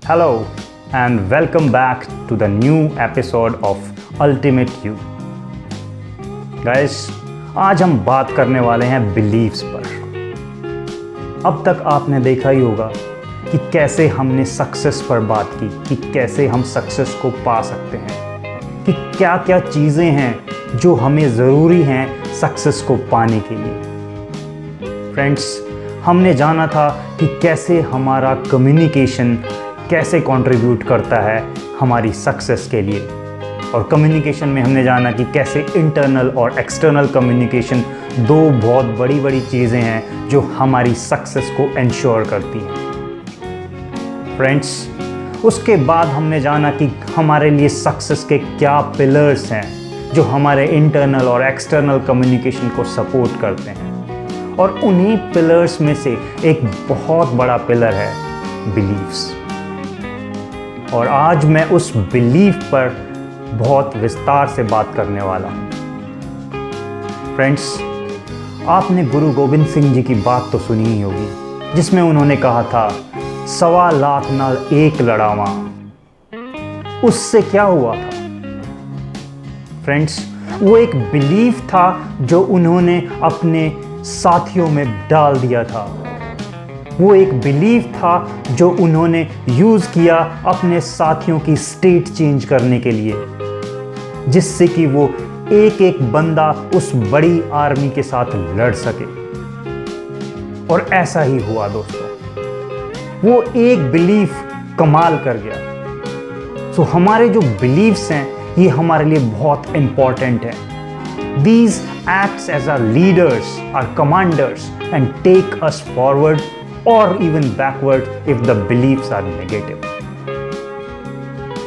Hello and welcome back to the new episode of Ultimate You. Guys, आज हम बात करने वाले हैं बिलीव्स पर। अब तक आपने देखा ही होगा कि कैसे हमने सक्सेस पर बात की कि कैसे हम सक्सेस को पा सकते हैं, कि क्या क्या चीज़ें हैं जो हमें ज़रूरी हैं सक्सेस को पाने के लिए। फ्रेंड्स, हमने जाना था कि कैसे हमारा कम्युनिकेशन कैसे कंट्रीब्यूट करता है हमारी सक्सेस के लिए, और कम्युनिकेशन में हमने जाना कि कैसे इंटरनल और एक्सटर्नल कम्युनिकेशन दो बहुत बड़ी बड़ी चीज़ें हैं जो हमारी सक्सेस को इंश्योर करती हैं। फ्रेंड्स, उसके बाद हमने जाना कि हमारे लिए सक्सेस के क्या पिलर्स हैं जो हमारे इंटरनल और एक्सटर्नल कम्युनिकेशन को सपोर्ट करते हैं, और उन्हीं पिलर्स में से एक बहुत बड़ा पिलर है बिलीव्स। और आज मैं उस बिलीफ पर बहुत विस्तार से बात करने वाला हूँ। फ्रेंड्स, आपने गुरु गोविंद सिंह जी की बात तो सुनी ही होगी, जिसमें उन्होंने कहा था 1.25 लाख नाल एक लड़ावा। उससे क्या हुआ था? फ्रेंड्स, वो एक बिलीफ था जो उन्होंने अपने साथियों में डाल दिया था। वो एक बिलीफ था जो उन्होंने यूज़ किया अपने साथियों की स्टेट चेंज करने के लिए, जिससे कि वो एक एक बंदा उस बड़ी आर्मी के साथ लड़ सके। और ऐसा ही हुआ दोस्तों, वो एक बिलीफ कमाल कर गया। सो हमारे जो बिलीव्स हैं ये हमारे लिए बहुत इंपॉर्टेंट हैं। These acts as our leaders, our commanders, and take us forward or even backward if the beliefs are negative.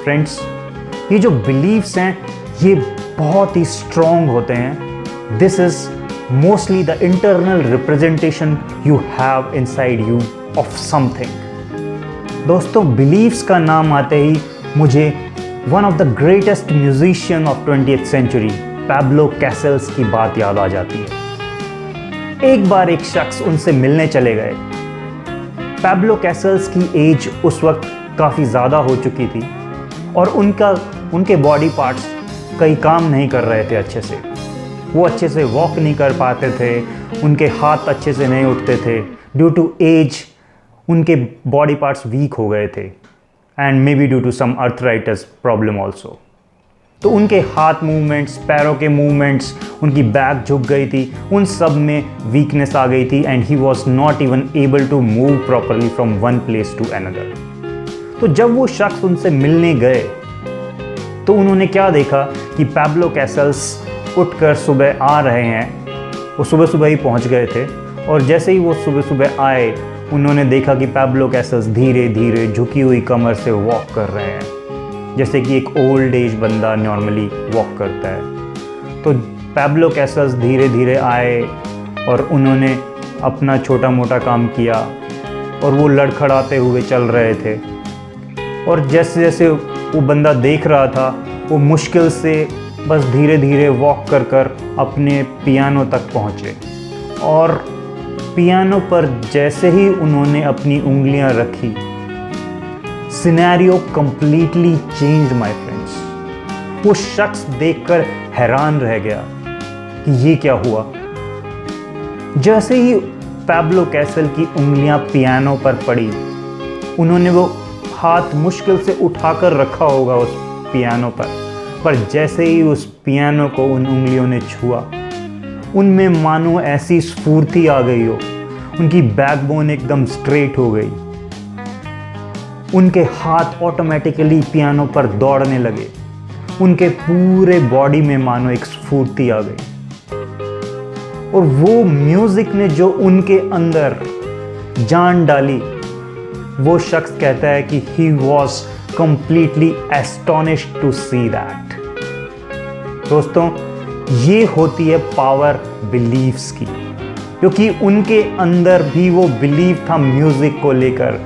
Friends, ये जो beliefs हैं ये बहुत ही strong होते हैं। This is mostly the internal representation you have inside you of something. दोस्तों, beliefs का नाम आते ही मुझे one of the greatest musician of 20th century, Pablo Castle's की बात याद आ जाती है। एक बार एक शख्स उनसे मिलने चले गए। पैब्लो कैसल्स की एज उस वक्त काफ़ी ज़्यादा हो चुकी थी और उनके बॉडी पार्ट्स कई काम नहीं कर रहे थे अच्छे से। वो अच्छे से वॉक नहीं कर पाते थे, उनके हाथ अच्छे से नहीं उठते थे। ड्यू टू एज उनके बॉडी पार्ट्स वीक हो गए थे, and may be due to some arthritis problem also. तो उनके हाथ मूवमेंट्स, पैरों के मूवमेंट्स, उनकी बैक झुक गई थी, उन सब में वीकनेस आ गई थी, and he was not even able to move properly from one place to another. तो जब वो शख्स उनसे मिलने गए तो उन्होंने क्या देखा कि पैब्लो कैसल्स उठकर सुबह आ रहे हैं। वो सुबह सुबह ही पहुंच गए थे, और जैसे ही वो सुबह सुबह आए उन्होंने देखा कि पैब्लो कैसल्स धीरे धीरे झुकी हुई कमर से वॉक कर रहे हैं, जैसे कि एक ओल्ड एज बंदा नॉर्मली वॉक करता है। तो पैब्लो कैसल्स धीरे धीरे आए और उन्होंने अपना छोटा मोटा काम किया, और वो लड़खड़ाते हुए चल रहे थे। और जैसे जैसे वो बंदा देख रहा था, वो मुश्किल से बस धीरे धीरे वॉक कर कर अपने पियानो तक पहुँचे। और पियानो पर जैसे ही उन्होंने अपनी उंगलियां रखी, scenario completely change my friends. वो शख्स देखकर हैरान रह गया कि ये क्या हुआ। जैसे ही पैब्लो कैसल की उंगलियां पियानो पर पड़ी, उन्होंने वो हाथ मुश्किल से उठाकर रखा होगा उस पियानो पर जैसे ही उस पियानो को उन उंगलियों ने छुआ, उनमें मानो ऐसी स्फूर्ति आ गई हो, उनकी बैकबोन एकदम स्ट्रेट हो गई। उनके हाथ ऑटोमेटिकली पियानो पर दौड़ने लगे, उनके पूरे बॉडी में मानो एक स्फूर्ति आ गई। और वो म्यूजिक ने जो उनके अंदर जान डाली, वो शख्स कहता है कि he was completely astonished to see that. दोस्तों, ये होती है पावर बिलीव्स की, क्योंकि उनके अंदर भी वो बिलीव था म्यूजिक को लेकर।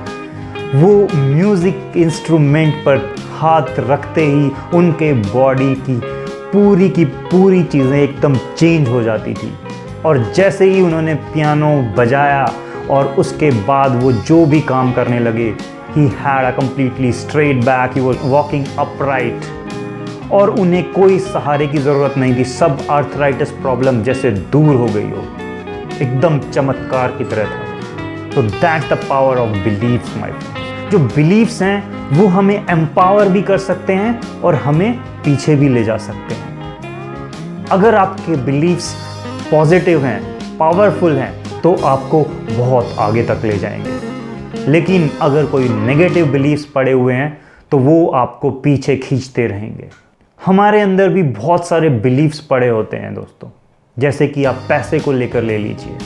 वो म्यूजिक इंस्ट्रूमेंट पर हाथ रखते ही उनके बॉडी की पूरी चीज़ें एकदम चेंज हो जाती थी। और जैसे ही उन्होंने पियानो बजाया और उसके बाद वो जो भी काम करने लगे, he had a completely straight back, he was walking upright, और उन्हें कोई सहारे की ज़रूरत नहीं थी। सब आर्थराइटिस प्रॉब्लम जैसे दूर हो गई हो, एकदम चमत्कार की तरह था। तो that the power of beliefs my friends. जो बिलीव्स हैं वो हमें एम्पावर भी कर सकते हैं और हमें पीछे भी ले जा सकते हैं। अगर आपके बिलीव्स पॉजिटिव हैं, पावरफुल हैं, तो आपको बहुत आगे तक ले जाएंगे। लेकिन अगर कोई नेगेटिव बिलीव्स पड़े हुए हैं तो वो आपको पीछे खींचते रहेंगे। हमारे अंदर भी बहुत सारे बिलीव्स पड़े होते हैं दोस्तों। जैसे कि आप पैसे को लेकर ले लीजिए,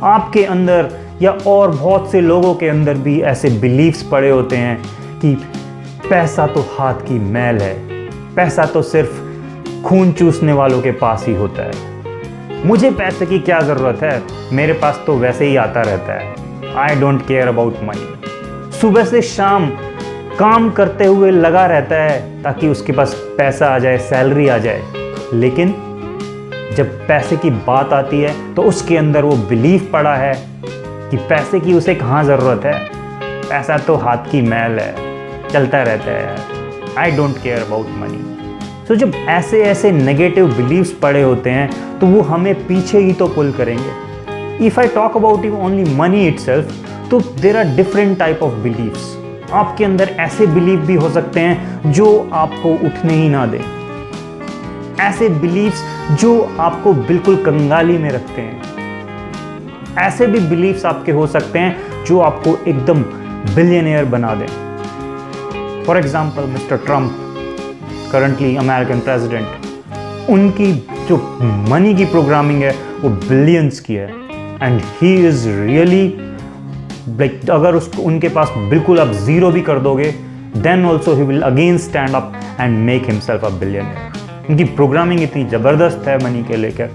आपके अंदर या और बहुत से लोगों के अंदर भी ऐसे बिलीव्स पड़े होते हैं कि पैसा तो हाथ की मैल है, पैसा तो सिर्फ खून चूसने वालों के पास ही होता है, मुझे पैसे की क्या ज़रूरत है, मेरे पास तो वैसे ही आता रहता है, I don't care about money. सुबह से शाम काम करते हुए लगा रहता है ताकि उसके पास पैसा आ जाए, सैलरी आ जाए, लेकिन जब पैसे की बात आती है तो उसके अंदर वो बिलीव पड़ा है कि पैसे की उसे कहाँ ज़रूरत है, पैसा तो हाथ की मैल है, चलता रहता है, I don't care about money. तो जब ऐसे ऐसे नेगेटिव बिलीव्स पड़े होते हैं तो वो हमें पीछे ही तो पुल करेंगे। If I talk about only money itself, तो there are different type of believes. आपके अंदर ऐसे बिलीव भी हो सकते हैं जो आपको उठने ही ना दें, ऐसे बिलीव्स जो आपको बिल्कुल कंगाली में रखते हैं, ऐसे भी बिलीव्स आपके हो सकते हैं जो आपको एकदम बिलियनियर बना दें। For example mister Trump, currently American president, उनकी जो मनी की प्रोग्रामिंग है वो बिलियंस की है, and he is really like, अगर उसको उनके पास बिल्कुल आप ज़ीरो भी कर दोगे, then also he will again stand up and make himself a billionaire. उनकी प्रोग्रामिंग इतनी ज़बरदस्त है मनी के लेकर,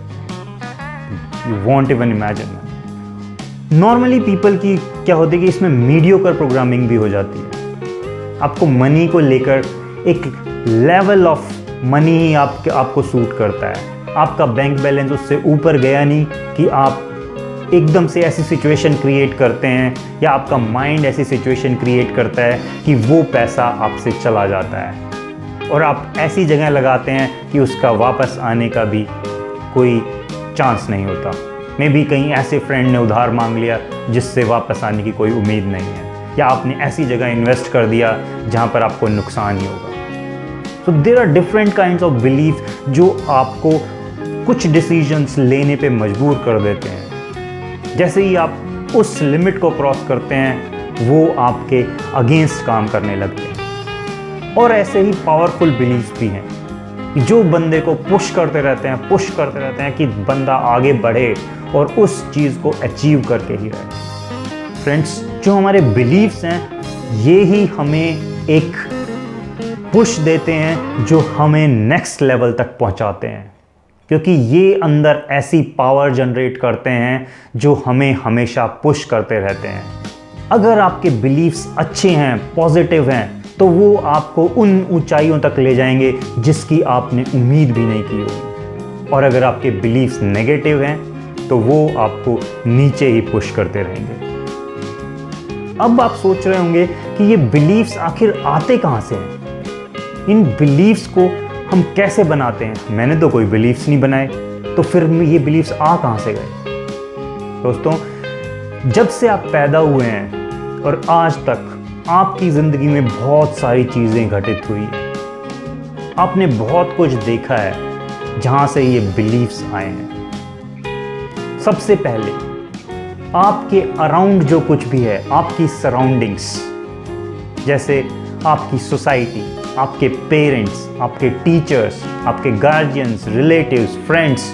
you won't even imagine. Normally people की क्या होती है कि इसमें मीडियोकर प्रोग्रामिंग भी हो जाती है। आपको मनी को लेकर एक लेवल ऑफ मनी ही आपको सूट करता है। आपका बैंक बैलेंस उससे ऊपर गया नहीं कि आप एकदम से ऐसी सिचुएशन क्रिएट करते हैं, या आपका माइंड ऐसी सिचुएशन क्रिएट करता है कि वो पैसा आपसे चला जाता है और आप ऐसी जगह लगाते हैं कि उसका वापस आने का भी कोई चांस नहीं होता। मे बी कहीं ऐसे फ्रेंड ने उधार मांग लिया जिससे वापस आने की कोई उम्मीद नहीं है, या आपने ऐसी जगह इन्वेस्ट कर दिया जहाँ पर आपको नुकसान ही होगा। So there are different kinds of belief जो आपको कुछ डिसीजंस लेने पे मजबूर कर देते हैं। जैसे ही आप उस लिमिट को क्रॉस करते हैं वो आपके अगेंस्ट काम करने लगते हैं। और ऐसे ही पावरफुल बिलीव्स भी हैं जो बंदे को पुश करते रहते हैं कि बंदा आगे बढ़े और उस चीज़ को अचीव करके ही रहे। फ्रेंड्स, जो हमारे बिलीव्स हैं ये ही हमें एक पुश देते हैं जो हमें नेक्स्ट लेवल तक पहुंचाते हैं, क्योंकि ये अंदर ऐसी पावर जनरेट करते हैं जो हमें हमेशा पुश करते रहते हैं। अगर आपके बिलीव्स अच्छे हैं, पॉजिटिव हैं, तो वो आपको उन ऊंचाइयों तक ले जाएंगे जिसकी आपने उम्मीद भी नहीं की होगी। और अगर आपके बिलीव्स नेगेटिव हैं तो वो आपको नीचे ही पुश करते रहेंगे। अब आप सोच रहे होंगे कि ये बिलीव्स आखिर आते कहाँ से हैं, इन बिलीव्स को हम कैसे बनाते हैं। मैंने तो कोई बिलीव्स नहीं बनाए, तो फिर ये बिलीव्स आ कहाँ से गए। दोस्तों, जब से आप पैदा हुए हैं और आज तक आपकी ज़िंदगी में बहुत सारी चीज़ें घटित हुई हैं। आपने बहुत कुछ देखा है जहाँ से ये बिलीव्स आए हैं। सबसे पहले आपके अराउंड जो कुछ भी है, आपकी सराउंडिंग्स, जैसे आपकी सोसाइटी, आपके पेरेंट्स, आपके टीचर्स, आपके गार्जियंस, रिलेटिव्स, फ्रेंड्स,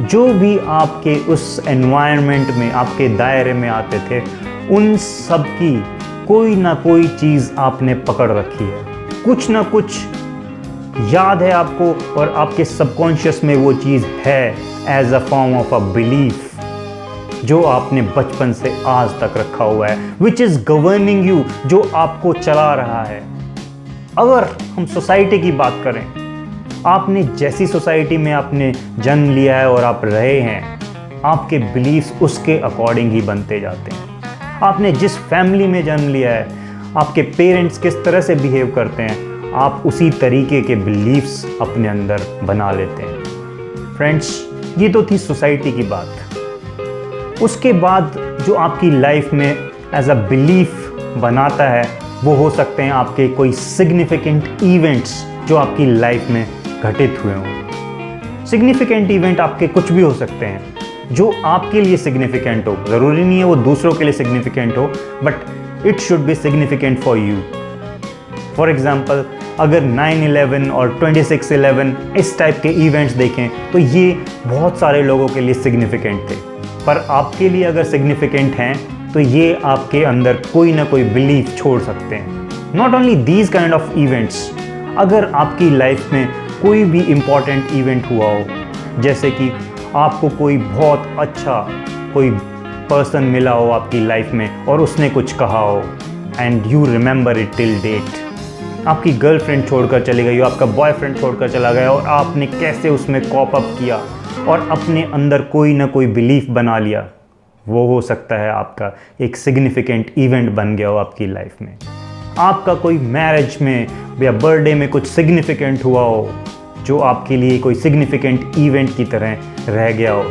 जो भी आपके उस एनवायरनमेंट में, आपके दायरे में आते थे, उन सब की कोई ना कोई चीज़ आपने पकड़ रखी है। कुछ ना कुछ याद है आपको और आपके सबकॉन्शियस में वो चीज़ है as a form of a belief जो आपने बचपन से आज तक रखा हुआ है, विच इज़ गवर्निंग यू, जो आपको चला रहा है। अगर हम सोसाइटी की बात करें, आपने जैसी सोसाइटी में आपने जन्म लिया है और आप रहे हैं, आपके बिलीफ्स उसके अकॉर्डिंग ही बनते जाते हैं। आपने जिस फैमिली में जन्म लिया है, आपके पेरेंट्स किस तरह से बिहेव करते हैं, आप उसी तरीके के बिलीफ्स अपने अंदर बना लेते हैं। फ्रेंड्स, ये तो थी सोसाइटी की बात। उसके बाद जो आपकी लाइफ में एज अ बिलीफ बनाता है वो हो सकते हैं आपके कोई सिग्निफिकेंट इवेंट्स जो आपकी लाइफ में घटित हुए हों। सिग्निफिकेंट इवेंट आपके कुछ भी हो सकते हैं जो आपके लिए सिग्निफिकेंट हो। ज़रूरी नहीं है वो दूसरों के लिए सिग्निफिकेंट हो, but it should be significant for you. For example, अगर 9/11 और 26/11 इस टाइप के इवेंट्स देखें तो ये बहुत सारे लोगों के लिए सिग्निफिकेंट थे, पर आपके लिए अगर सिग्निफिकेंट हैं तो ये आपके अंदर कोई ना कोई बिलीफ छोड़ सकते हैं। Not only these kind of events, अगर आपकी लाइफ में कोई भी इम्पॉर्टेंट इवेंट हुआ हो, जैसे कि आपको कोई बहुत अच्छा कोई पर्सन मिला हो आपकी लाइफ में और उसने कुछ कहा हो and you remember it till date. आपकी गर्लफ्रेंड छोड़कर चली गई हो, आपका बॉयफ्रेंड छोड़कर चला गया और आपने कैसे उसमें कॉप अप किया और अपने अंदर कोई ना कोई बिलीफ बना लिया, वो हो सकता है आपका एक सिग्निफिकेंट इवेंट बन गया हो आपकी लाइफ में। आपका कोई मैरिज में या बर्थडे में कुछ सिग्निफिकेंट हुआ हो जो आपके लिए कोई सिग्निफिकेंट इवेंट की तरह रह गया हो,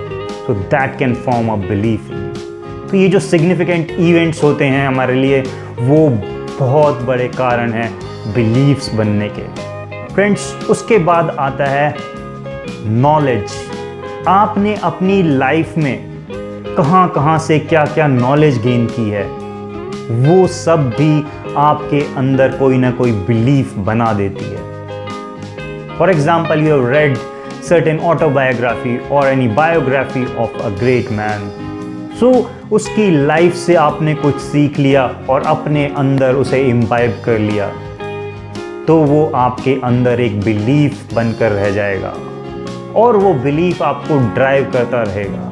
तो that can form a belief. तो ये जो सिग्निफिकेंट इवेंट्स होते हैं हमारे लिए, वो बहुत बड़े कारण हैं बिलीव्स बनने के। फ्रेंड्स, उसके बाद आता है नॉलेज। आपने अपनी लाइफ में कहाँ कहाँ से क्या क्या नॉलेज गेन की है, वो सब भी आपके अंदर कोई ना कोई बिलीफ बना देती है। For example, you have read certain autobiography और any biography of a great man. So उसकी लाइफ से आपने कुछ सीख लिया और अपने अंदर उसे इम्बाइब कर लिया, तो वो आपके अंदर एक बिलीफ बनकर रह जाएगा और वो बिलीफ आपको ड्राइव करता रहेगा।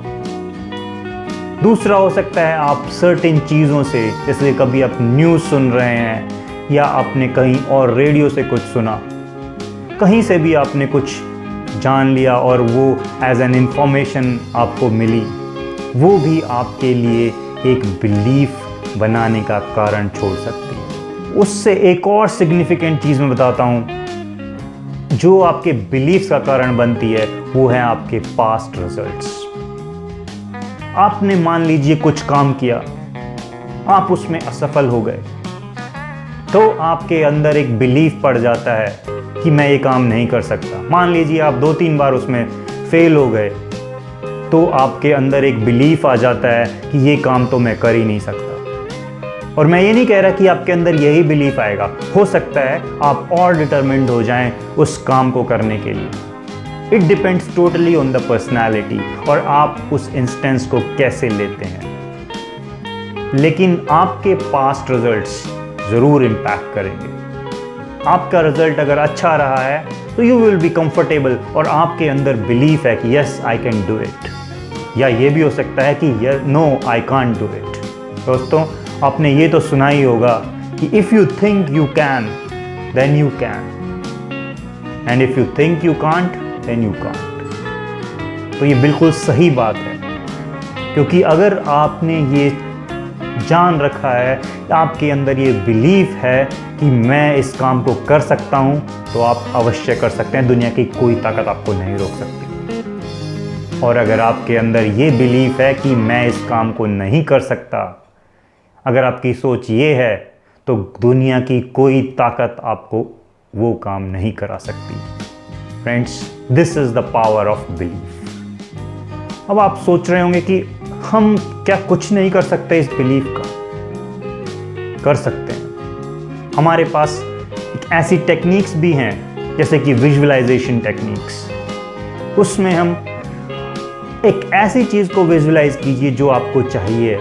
दूसरा हो सकता है आप सर्टेन चीज़ों से, जैसे कभी आप न्यूज़ सुन रहे हैं या आपने कहीं और रेडियो से कुछ सुना, कहीं से भी आपने कुछ जान लिया और वो एज एन इंफॉर्मेशन आपको मिली, वो भी आपके लिए एक बिलीफ बनाने का कारण छोड़ सकती है। उससे एक और सिग्निफिकेंट चीज़ मैं बताता हूँ जो आपके बिलीफ का कारण बनती है, वो है आपके पास्ट रिजल्ट्स। आपने मान लीजिए कुछ काम किया, आप उसमें असफल हो गए, तो आपके अंदर एक बिलीफ पड़ जाता है कि मैं ये काम नहीं कर सकता। मान लीजिए आप 2-3 बार उसमें फेल हो गए, तो आपके अंदर एक बिलीफ आ जाता है कि ये काम तो मैं कर ही नहीं सकता। और मैं ये नहीं कह रहा कि आपके अंदर यही बिलीफ आएगा, हो सकता है आप और डिटरमिन्ड हो जाएं उस काम को करने के लिए। It depends totally on the personality और आप उस इंस्टेंस को कैसे लेते हैं। लेकिन आपके पास्ट रिजल्ट्स ज़रूर इम्पैक्ट करेंगे। आपका रिजल्ट अगर अच्छा रहा है तो यू विल बी कंफर्टेबल और आपके अंदर बिलीफ है कि yes I can do it, या ये भी हो सकता है कि no I can't do it. दोस्तों, आपने ये तो सुना ही होगा कि if you think you can then you can, and if you think you can't then you can't. तो ये बिल्कुल सही बात है, क्योंकि अगर आपने ये जान रखा है, आपके अंदर ये बिलीफ है कि मैं इस काम को कर सकता हूँ, तो आप अवश्य कर सकते हैं। दुनिया की कोई ताकत आपको नहीं रोक सकती। और अगर आपके अंदर ये बिलीफ है कि मैं इस काम को नहीं कर सकता, अगर आपकी सोच ये है, तो दुनिया की कोई ताकत आपको वो काम नहीं करा सकती। Friends, this is the power of belief. अब आप सोच रहे होंगे कि हम क्या कुछ नहीं कर सकते इस बिलीफ का? कर सकते हैं। हमारे पास एक ऐसी टेक्निक्स भी हैं जैसे कि विजुअलाइजेशन टेक्निक्स। उसमें हम एक ऐसी चीज़ को विजुअलाइज कीजिए जो आपको चाहिए,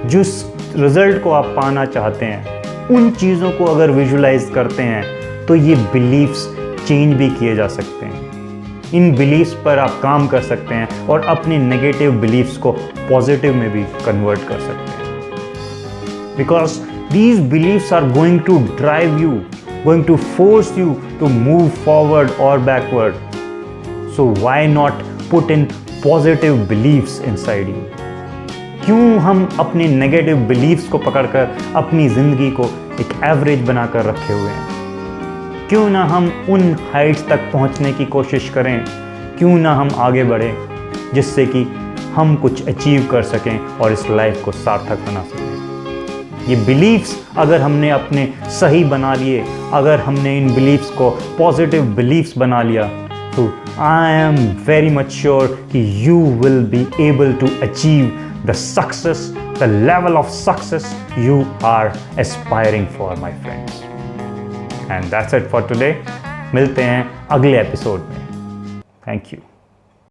जिस रिज़ल्ट को आप पाना चाहते हैं, उन चीज़ों को अगर विजुअलाइज करते हैं तो ये बिलीफ्स चेंज भी किए जा सकते हैं। इन बिलीफ्स पर आप काम कर सकते हैं और अपने नेगेटिव बिलीफ्स को पॉजिटिव में भी कन्वर्ट कर सकते हैं। Because these beliefs are going to drive you, going to force you to move forward और backward. So why not put in positive beliefs inside you, क्यों हम अपने नेगेटिव बिलीव्स को पकड़कर अपनी ज़िंदगी को एक एवरेज बनाकर रखे हुए हैं? क्यों ना हम उन हाइट्स तक पहुंचने की कोशिश करें? क्यों ना हम आगे बढ़ें जिससे कि हम कुछ अचीव कर सकें और इस लाइफ को सार्थक बना सकें? ये बिलीव्स अगर हमने अपने सही बना लिए, अगर हमने इन बिलीव्स को पॉजिटिव बिलीव्स बना लिया, तो I am very much sure कि you will be able to achieve the success, the level of success you are aspiring for, my friends. And that's it for today. मिलते हैं अगले episode में. Thank you.